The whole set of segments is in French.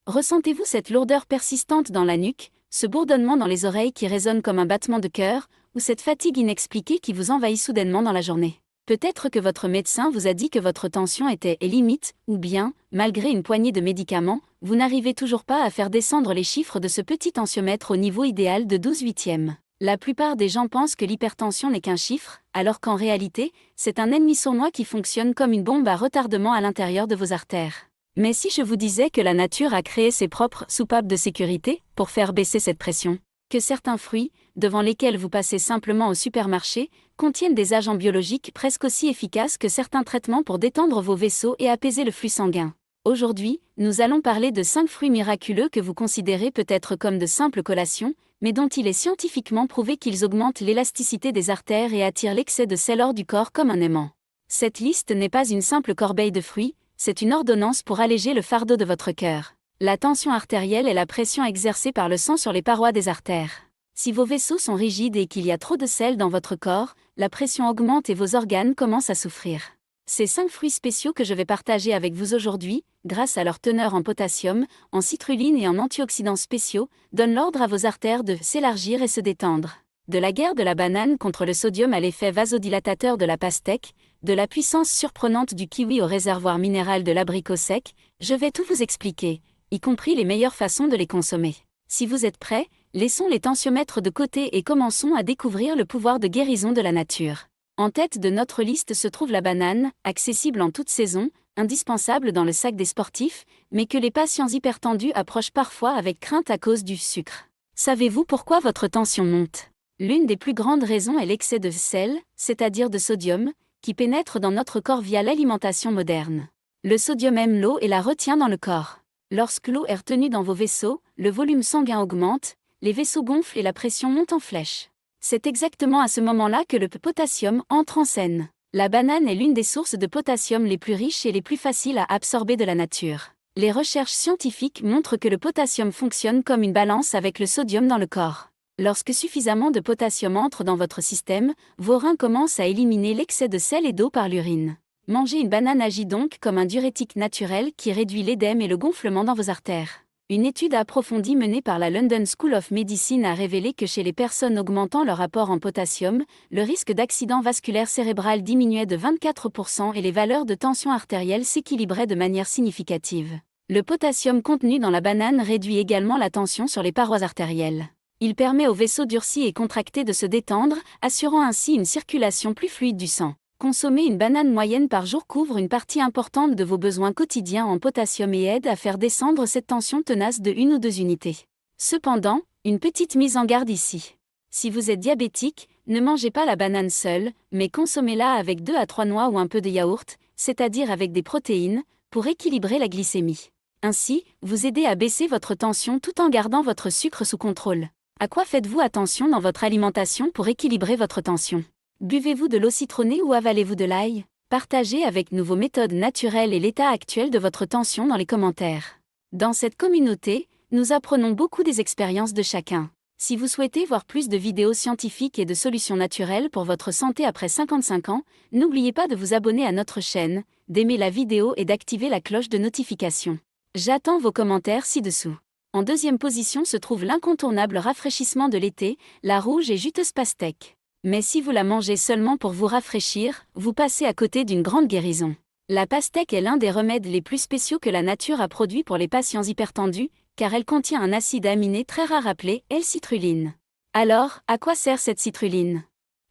Ressentez-vous cette lourdeur persistante dans la nuque, ce bourdonnement dans les oreilles qui résonne comme un battement de cœur, ou cette fatigue inexpliquée qui vous envahit soudainement dans la journée? Peut-être que votre médecin vous a dit que votre tension était limite, ou bien, malgré une poignée de médicaments, vous n'arrivez toujours pas à faire descendre les chiffres de ce petit tensiomètre au niveau idéal de 12/8. La plupart des gens pensent que l'hypertension n'est qu'un chiffre, alors qu'en réalité, c'est un ennemi sournois qui fonctionne comme une bombe à retardement à l'intérieur de vos artères. Mais si je vous disais que la nature a créé ses propres soupapes de sécurité pour faire baisser cette pression, que certains fruits, devant lesquels vous passez simplement au supermarché, contiennent des agents biologiques presque aussi efficaces que certains traitements pour détendre vos vaisseaux et apaiser le flux sanguin. Aujourd'hui, nous allons parler de 5 fruits miraculeux que vous considérez peut-être comme de simples collations, mais dont il est scientifiquement prouvé qu'ils augmentent l'élasticité des artères et attirent l'excès de sel hors du corps comme un aimant. Cette liste n'est pas une simple corbeille de fruits, c'est une ordonnance pour alléger le fardeau de votre cœur. La tension artérielle est la pression exercée par le sang sur les parois des artères. Si vos vaisseaux sont rigides et qu'il y a trop de sel dans votre corps, la pression augmente et vos organes commencent à souffrir. Ces 5 fruits spéciaux que je vais partager avec vous aujourd'hui, grâce à leur teneur en potassium, en citrulline et en antioxydants spéciaux, donnent l'ordre à vos artères de s'élargir et se détendre. De la guerre de la banane contre le sodium à l'effet vasodilatateur de la pastèque, de la puissance surprenante du kiwi au réservoir minéral de l'abricot sec, je vais tout vous expliquer, y compris les meilleures façons de les consommer. Si vous êtes prêts, laissons les tensiomètres de côté et commençons à découvrir le pouvoir de guérison de la nature. En tête de notre liste se trouve la banane, accessible en toute saison, indispensable dans le sac des sportifs, mais que les patients hypertendus approchent parfois avec crainte à cause du sucre. Savez-vous pourquoi votre tension monte? L'une des plus grandes raisons est l'excès de sel, c'est-à-dire de sodium, qui pénètre dans notre corps via l'alimentation moderne. Le sodium aime l'eau et la retient dans le corps. Lorsque l'eau est retenue dans vos vaisseaux, le volume sanguin augmente, les vaisseaux gonflent et la pression monte en flèche. C'est exactement à ce moment-là que le potassium entre en scène. La banane est l'une des sources de potassium les plus riches et les plus faciles à absorber de la nature. Les recherches scientifiques montrent que le potassium fonctionne comme une balance avec le sodium dans le corps. Lorsque suffisamment de potassium entre dans votre système, vos reins commencent à éliminer l'excès de sel et d'eau par l'urine. Manger une banane agit donc comme un diurétique naturel qui réduit l'édème et le gonflement dans vos artères. Une étude approfondie menée par la London School of Medicine a révélé que chez les personnes augmentant leur apport en potassium, le risque d'accident vasculaire cérébral diminuait de 24% et les valeurs de tension artérielle s'équilibraient de manière significative. Le potassium contenu dans la banane réduit également la tension sur les parois artérielles. Il permet aux vaisseaux durcis et contractés de se détendre, assurant ainsi une circulation plus fluide du sang. Consommer une banane moyenne par jour couvre une partie importante de vos besoins quotidiens en potassium et aide à faire descendre cette tension tenace de 1 ou 2 unités. Cependant, une petite mise en garde ici. Si vous êtes diabétique, ne mangez pas la banane seule, mais consommez-la avec 2 à 3 noix ou un peu de yaourt, c'est-à-dire avec des protéines, pour équilibrer la glycémie. Ainsi, vous aidez à baisser votre tension tout en gardant votre sucre sous contrôle. À quoi faites-vous attention dans votre alimentation pour équilibrer votre tension? Buvez-vous de l'eau citronnée ou avalez-vous de l'ail? Partagez avec nous vos méthodes naturelles et l'état actuel de votre tension dans les commentaires. Dans cette communauté, nous apprenons beaucoup des expériences de chacun. Si vous souhaitez voir plus de vidéos scientifiques et de solutions naturelles pour votre santé après 55 ans, n'oubliez pas de vous abonner à notre chaîne, d'aimer la vidéo et d'activer la cloche de notification. J'attends vos commentaires ci-dessous. En deuxième position se trouve l'incontournable rafraîchissement de l'été, la rouge et juteuse pastèque. Mais si vous la mangez seulement pour vous rafraîchir, vous passez à côté d'une grande guérison. La pastèque est l'un des remèdes les plus spéciaux que la nature a produit pour les patients hypertendus, car elle contient un acide aminé très rare appelé L-citrulline. Alors, à quoi sert cette citrulline?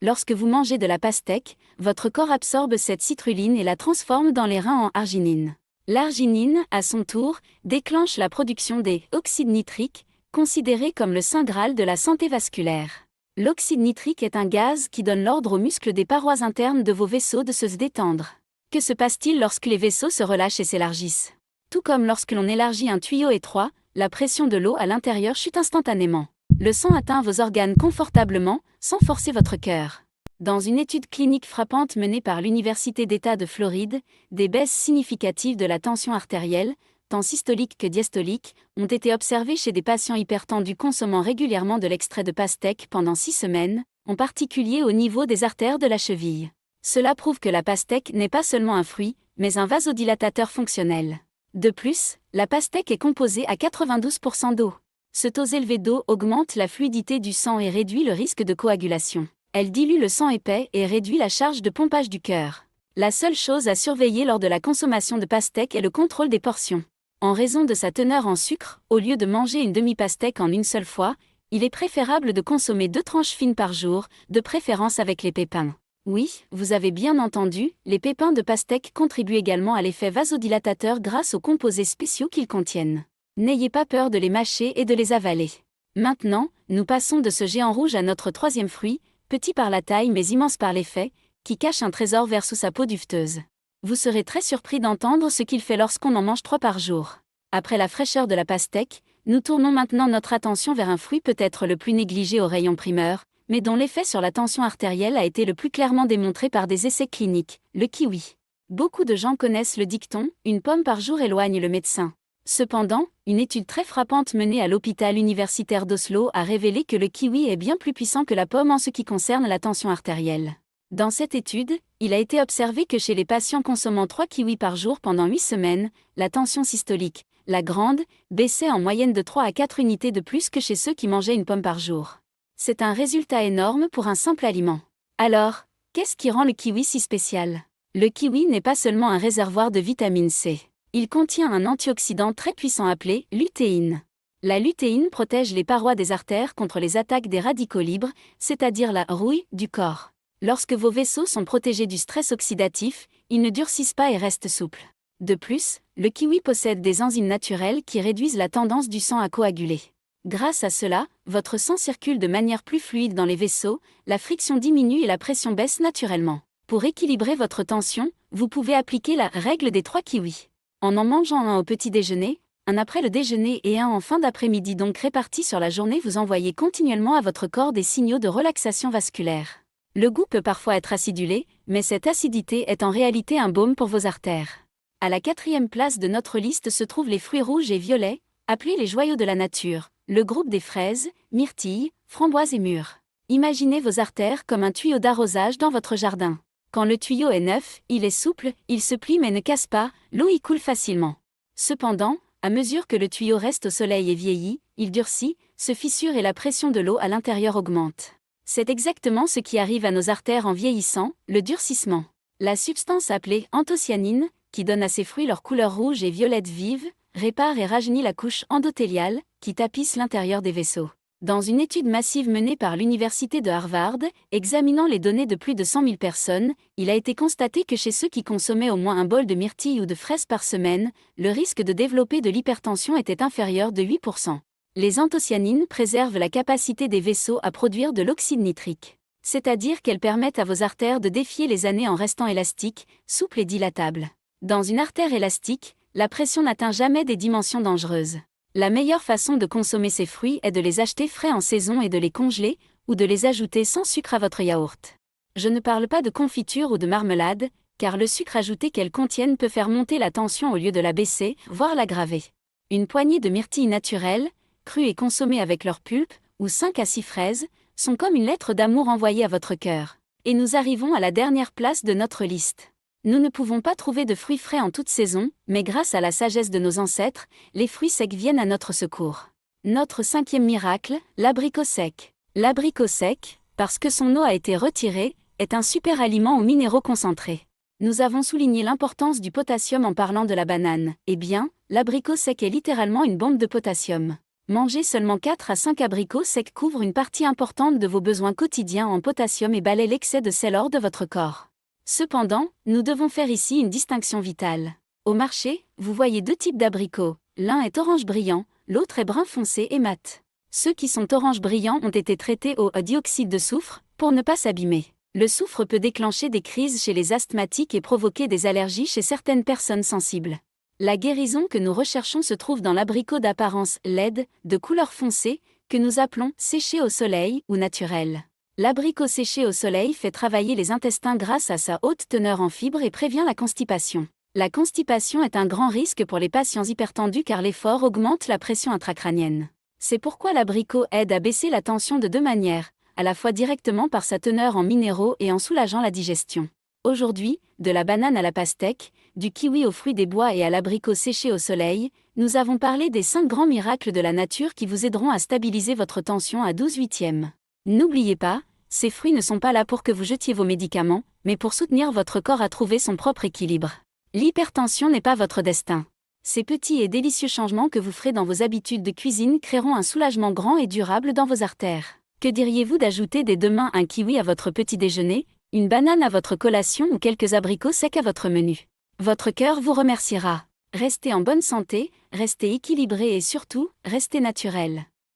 Lorsque vous mangez de la pastèque, votre corps absorbe cette citrulline et la transforme dans les reins en arginine. L'arginine, à son tour, déclenche la production des oxydes nitriques, considérés comme le saint graal de la santé vasculaire. L'oxyde nitrique est un gaz qui donne l'ordre aux muscles des parois internes de vos vaisseaux de se détendre. Que se passe-t-il lorsque les vaisseaux se relâchent et s'élargissent? Tout comme lorsque l'on élargit un tuyau étroit, la pression de l'eau à l'intérieur chute instantanément. Le sang atteint vos organes confortablement, sans forcer votre cœur. Dans une étude clinique frappante menée par l'Université d'État de Floride, des baisses significatives de la tension artérielle, tant systolique que diastolique, ont été observées chez des patients hypertendus consommant régulièrement de l'extrait de pastèque pendant 6 semaines, en particulier au niveau des artères de la cheville. Cela prouve que la pastèque n'est pas seulement un fruit, mais un vasodilatateur fonctionnel. De plus, La pastèque est composée à 92% d'eau. Ce taux élevé d'eau augmente la fluidité du sang et réduit le risque de coagulation. Elle dilue le sang épais et réduit la charge de pompage du cœur. La seule chose à surveiller lors de la consommation de pastèque est le contrôle des portions. En raison de sa teneur en sucre, au lieu de manger une demi-pastèque en une seule fois, il est préférable de consommer 2 tranches fines par jour, de préférence avec les pépins. Oui, vous avez bien entendu, les pépins de pastèque contribuent également à l'effet vasodilatateur grâce aux composés spéciaux qu'ils contiennent. N'ayez pas peur de les mâcher et de les avaler. Maintenant, nous passons de ce géant rouge à notre troisième fruit, petit par la taille mais immense par l'effet, qui cache un trésor vert sous sa peau duveteuse. Vous serez très surpris d'entendre ce qu'il fait lorsqu'on en mange 3 par jour. Après la fraîcheur de la pastèque, nous tournons maintenant notre attention vers un fruit peut-être le plus négligé au rayon primeur, mais dont l'effet sur la tension artérielle a été le plus clairement démontré par des essais cliniques, le kiwi. Beaucoup de gens connaissent le dicton « une pomme par jour éloigne le médecin ». Cependant, une étude très frappante menée à l'hôpital universitaire d'Oslo a révélé que le kiwi est bien plus puissant que la pomme en ce qui concerne la tension artérielle. Dans cette étude, il a été observé que chez les patients consommant 3 kiwis par jour pendant 8 semaines, la tension systolique, la grande, baissait en moyenne de 3 à 4 unités de plus que chez ceux qui mangeaient une pomme par jour. C'est un résultat énorme pour un simple aliment. Alors, qu'est-ce qui rend le kiwi si spécial? Le kiwi n'est pas seulement un réservoir de vitamine C. Il contient un antioxydant très puissant appelé lutéine. La lutéine protège les parois des artères contre les attaques des radicaux libres, c'est-à-dire la rouille du corps. Lorsque vos vaisseaux sont protégés du stress oxydatif, ils ne durcissent pas et restent souples. De plus, le kiwi possède des enzymes naturelles qui réduisent la tendance du sang à coaguler. Grâce à cela, votre sang circule de manière plus fluide dans les vaisseaux, la friction diminue et la pression baisse naturellement. Pour équilibrer votre tension, vous pouvez appliquer la règle des 3 kiwis. En mangeant un au petit déjeuner, un après le déjeuner et un en fin d'après-midi donc répartis sur la journée, vous envoyez continuellement à votre corps des signaux de relaxation vasculaire. Le goût peut parfois être acidulé, mais cette acidité est en réalité un baume pour vos artères. À la 4e place de notre liste se trouvent les fruits rouges et violets, appelés les joyaux de la nature, le groupe des fraises, myrtilles, framboises et mûres. Imaginez vos artères comme un tuyau d'arrosage dans votre jardin. Quand le tuyau est neuf, il est souple, il se plie mais ne casse pas, l'eau y coule facilement. Cependant, à mesure que le tuyau reste au soleil et vieillit, il durcit, se fissure et la pression de l'eau à l'intérieur augmente. C'est exactement ce qui arrive à nos artères en vieillissant, le durcissement. La substance appelée anthocyanine, qui donne à ces fruits leur couleur rouge et violette vive, répare et rajeunit la couche endothéliale, qui tapisse l'intérieur des vaisseaux. Dans une étude massive menée par l'université de Harvard, examinant les données de plus de 100 000 personnes, il a été constaté que chez ceux qui consommaient au moins un bol de myrtilles ou de fraises par semaine, le risque de développer de l'hypertension était inférieur de 8%. Les anthocyanines préservent la capacité des vaisseaux à produire de l'oxyde nitrique. C'est-à-dire qu'elles permettent à vos artères de défier les années en restant élastiques, souples et dilatables. Dans une artère élastique, la pression n'atteint jamais des dimensions dangereuses. La meilleure façon de consommer ces fruits est de les acheter frais en saison et de les congeler, ou de les ajouter sans sucre à votre yaourt. Je ne parle pas de confiture ou de marmelade, car le sucre ajouté qu'elles contiennent peut faire monter la tension au lieu de la baisser, voire l'aggraver. Une poignée de myrtilles naturelles, crues et consommées avec leur pulpe, ou 5 à 6 fraises, sont comme une lettre d'amour envoyée à votre cœur. Et nous arrivons à la dernière place de notre liste. Nous ne pouvons pas trouver de fruits frais en toute saison, mais grâce à la sagesse de nos ancêtres, les fruits secs viennent à notre secours. Notre 5e miracle, l'abricot sec. L'abricot sec, parce que son eau a été retirée, est un super aliment aux minéraux concentrés. Nous avons souligné l'importance du potassium en parlant de la banane. Eh bien, l'abricot sec est littéralement une bombe de potassium. Manger seulement 4 à 5 abricots secs couvre une partie importante de vos besoins quotidiens en potassium et balaie l'excès de sel hors de votre corps. Cependant, nous devons faire ici une distinction vitale. Au marché, vous voyez 2 types d'abricots. L'un est orange brillant, l'autre est brun foncé et mat. Ceux qui sont orange brillant ont été traités au dioxyde de soufre, pour ne pas s'abîmer. Le soufre peut déclencher des crises chez les asthmatiques et provoquer des allergies chez certaines personnes sensibles. La guérison que nous recherchons se trouve dans l'abricot d'apparence laide, de couleur foncée, que nous appelons séché au soleil ou naturel. L'abricot séché au soleil fait travailler les intestins grâce à sa haute teneur en fibres et prévient la constipation. La constipation est un grand risque pour les patients hypertendus car l'effort augmente la pression intracrânienne. C'est pourquoi l'abricot aide à baisser la tension de 2 manières, à la fois directement par sa teneur en minéraux et en soulageant la digestion. Aujourd'hui, de la banane à la pastèque, du kiwi aux fruits des bois et à l'abricot séché au soleil, nous avons parlé des 5 grands miracles de la nature qui vous aideront à stabiliser votre tension à 12/8. N'oubliez pas, ces fruits ne sont pas là pour que vous jetiez vos médicaments, mais pour soutenir votre corps à trouver son propre équilibre. L'hypertension n'est pas votre destin. Ces petits et délicieux changements que vous ferez dans vos habitudes de cuisine créeront un soulagement grand et durable dans vos artères. Que diriez-vous d'ajouter dès demain un kiwi à votre petit déjeuner, une banane à votre collation ou quelques abricots secs à votre menu? Votre cœur vous remerciera. Restez en bonne santé, restez équilibré et surtout, restez naturel.